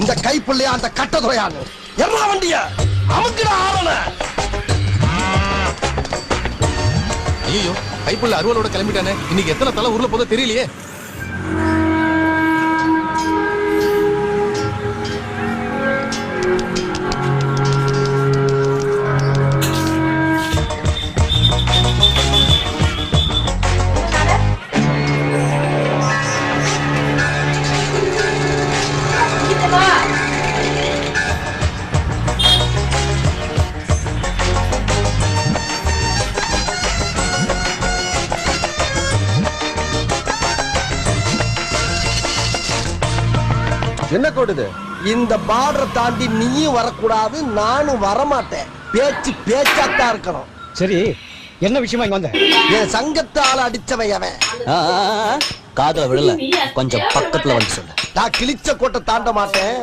இந்த கைப்புள்ளையா அந்த கட்டதுறையான்னு எல்லா வண்டிய அமுக்குடா ஆவன. ஐயோ கைப்புள்ள அறுவலோட கிளம்பிட்டானே. இன்னைக்கு எத்தனை தலை ஊர்ல போதோ தெரியலையே. என்ன கொடுது? இந்த பார்டரை தாண்டி நீயும் வரக்கூடாது, நானும் வரமாட்டேன். பேச்சு பேச்சாத்தான் இருக்கணும். சரி, என்ன விஷயமா இங்க வந்த? என் சங்கத்தால அடிச்சவன் அவன். காதுல விடல, கொஞ்சம் பக்கத்துல வந்து சொல்லு. நான் கிழிச்ச கோட்டை தாண்ட மாட்டேன்.